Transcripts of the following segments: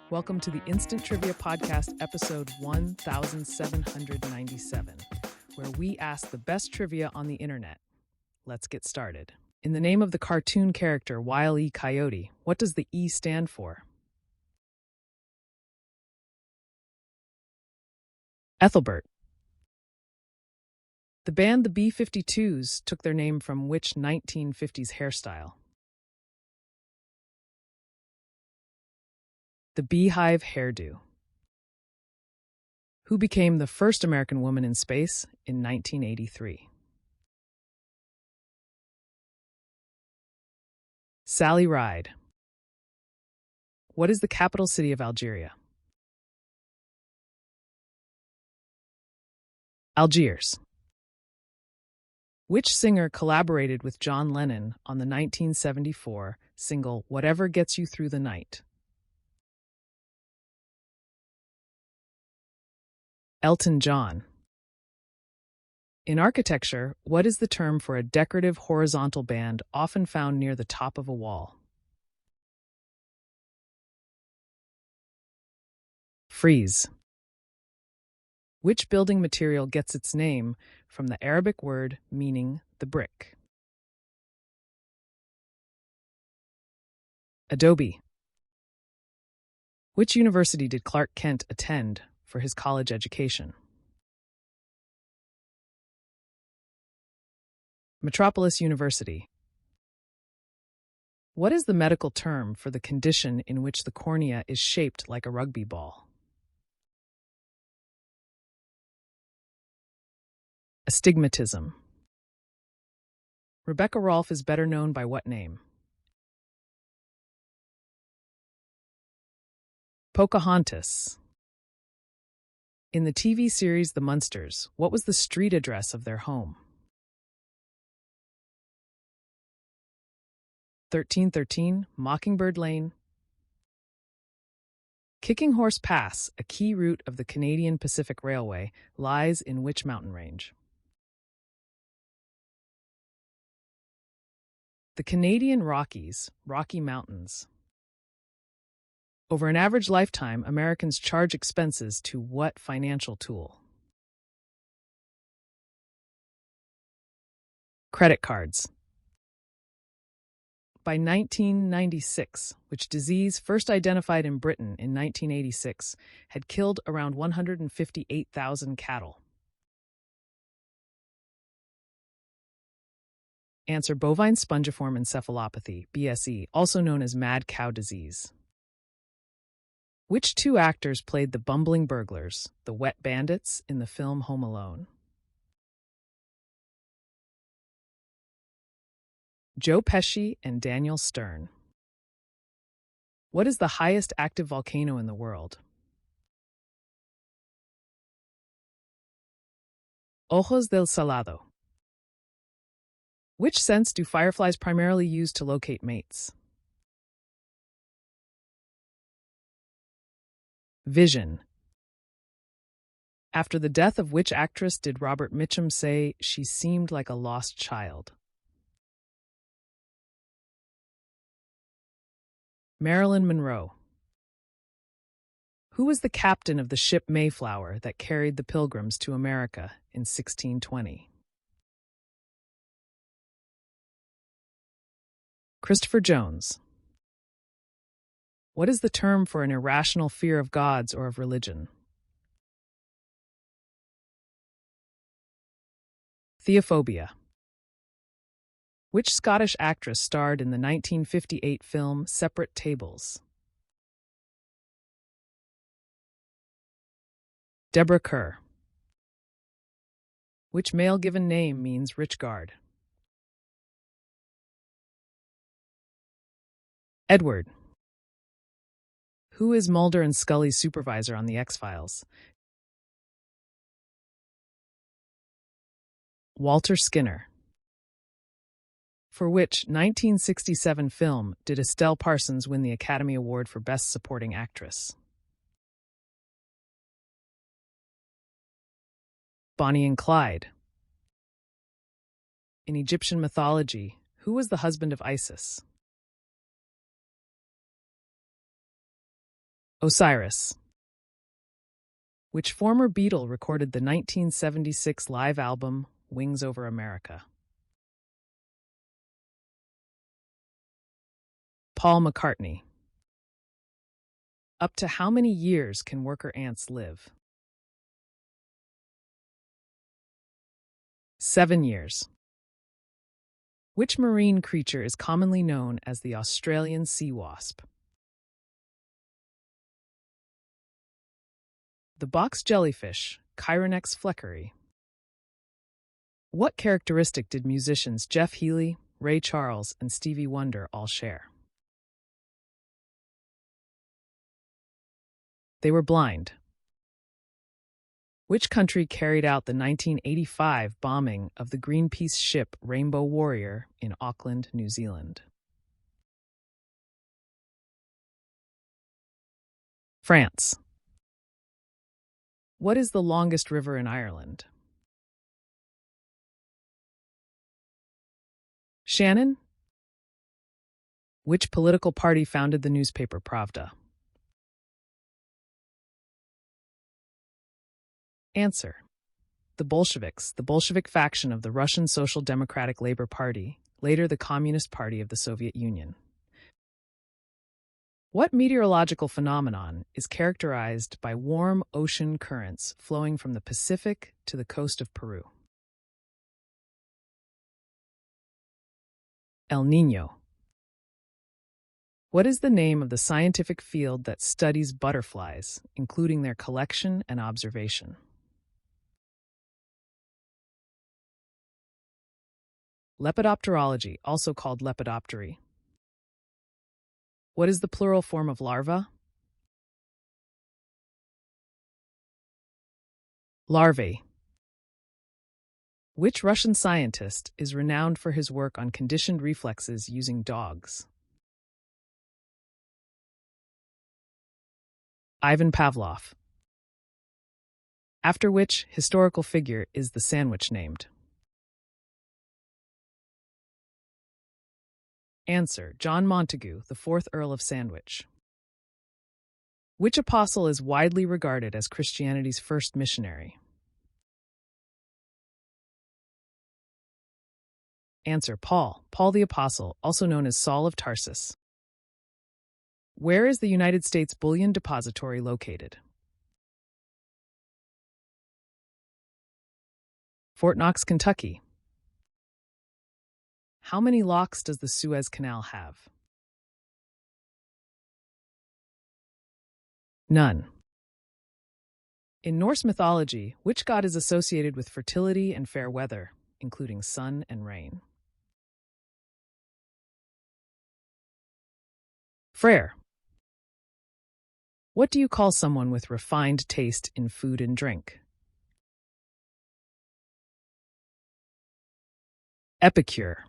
Welcome to the Instant Trivia Podcast, episode 1797, where we ask the best trivia on the internet. Let's get started. In the name of the cartoon character Wile E. Coyote, what does the E stand for? Ethelbert. The band the B-52s took their name from which 1950s hairstyle? The Beehive hairdo. Who became the first American woman in space in 1983? Sally Ride. What is the capital city of Algeria? Algiers. Which singer collaborated with John Lennon on the 1974 single Whatever Gets You Through the Night? Elton John. In architecture, what is the term for a decorative horizontal band often found near the top of a wall? Frieze. Which building material gets its name from the Arabic word meaning the brick? Adobe. Which university did Clark Kent attend for his college education? Metropolis University. What is the medical term for the condition in which the cornea is shaped like a rugby ball? Astigmatism. Rebecca Rolfe is better known by what name? Pocahontas. In the TV series The Munsters, what was the street address of their home? 1313 Mockingbird Lane. Kicking Horse Pass, a key route of the Canadian Pacific Railway, lies in which mountain range? The Canadian Rockies, Rocky Mountains. Over an average lifetime, Americans charge expenses to what financial tool? Credit cards. By 1996, which disease, first identified in Britain in 1986, had killed around 158,000 cattle? Answer: bovine spongiform encephalopathy, BSE, also known as mad cow disease. Which two actors played the bumbling burglars, the wet bandits, in the film Home Alone? Joe Pesci and Daniel Stern. What is the highest active volcano in the world? Ojos del Salado. Which sense do fireflies primarily use to locate mates? Vision. After the death of which actress did Robert Mitchum say she seemed like a lost child? Marilyn Monroe. Who was the captain of the ship Mayflower that carried the Pilgrims to America in 1620? Christopher Jones. What is the term for an irrational fear of gods or of religion? Theophobia. Which Scottish actress starred in the 1958 film Separate Tables? Deborah Kerr. Which male given name means rich guard? Edward. Who is Mulder and Scully's supervisor on The X-Files? Walter Skinner. For which 1967 film did Estelle Parsons win the Academy Award for Best Supporting Actress? Bonnie and Clyde. In Egyptian mythology, who was the husband of Isis? Osiris. Which former Beatle recorded the 1976 live album Wings Over America? Paul McCartney. Up to how many years can worker ants live? 7 years. Which marine creature is commonly known as the Australian sea wasp? The box jellyfish, Chironex fleckeri. What characteristic did musicians Jeff Healey, Ray Charles, and Stevie Wonder all share? They were blind. Which country carried out the 1985 bombing of the Greenpeace ship Rainbow Warrior in Auckland, New Zealand? France. What is the longest river in Ireland? Shannon? Which political party founded the newspaper Pravda? Answer. The Bolsheviks, the Bolshevik faction of the Russian Social Democratic Labor Party, later the Communist Party of the Soviet Union. What meteorological phenomenon is characterized by warm ocean currents flowing from the Pacific to the coast of Peru? El Niño. What is the name of the scientific field that studies butterflies, including their collection and observation? Lepidopterology, also called lepidoptery. What is the plural form of larva? Larvae. Which Russian scientist is renowned for his work on conditioned reflexes using dogs? Ivan Pavlov. After which historical figure is the sandwich named? Answer. John Montagu, the 4th Earl of Sandwich. Which apostle is widely regarded as Christianity's first missionary? Answer. Paul the Apostle, also known as Saul of Tarsus. Where is the United States Bullion Depository located? Fort Knox, Kentucky. How many locks does the Suez Canal have? None. In Norse mythology, which god is associated with fertility and fair weather, including sun and rain? Freyr. What do you call someone with refined taste in food and drink? Epicure.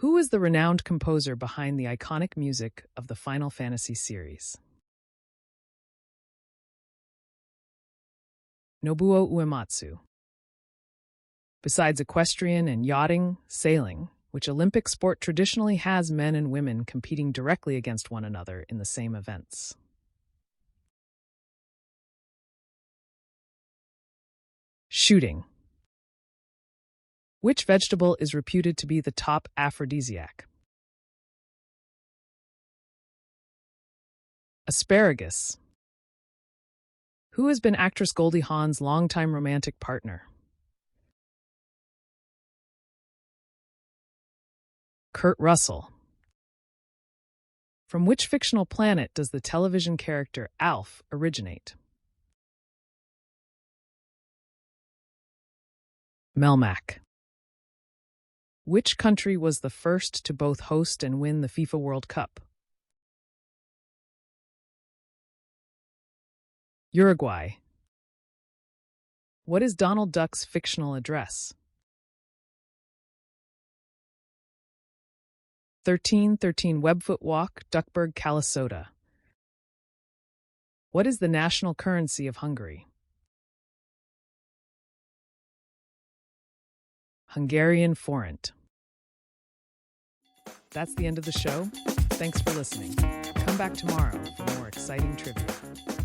Who is the renowned composer behind the iconic music of the Final Fantasy series? Nobuo Uematsu. Besides equestrian and yachting, sailing, which Olympic sport traditionally has men and women competing directly against one another in the same events? Shooting. Which vegetable is reputed to be the top aphrodisiac? Asparagus. Who has been actress Goldie Hawn's longtime romantic partner? Kurt Russell. From which fictional planet does the television character Alf originate? Melmac. Which country was the first to both host and win the FIFA World Cup? Uruguay. What is Donald Duck's fictional address? 1313 Webfoot Walk, Duckburg, Calisota. What is the national currency of Hungary? Hungarian forint. That's the end of the show. Thanks for listening. Come Come back tomorrow for more exciting trivia.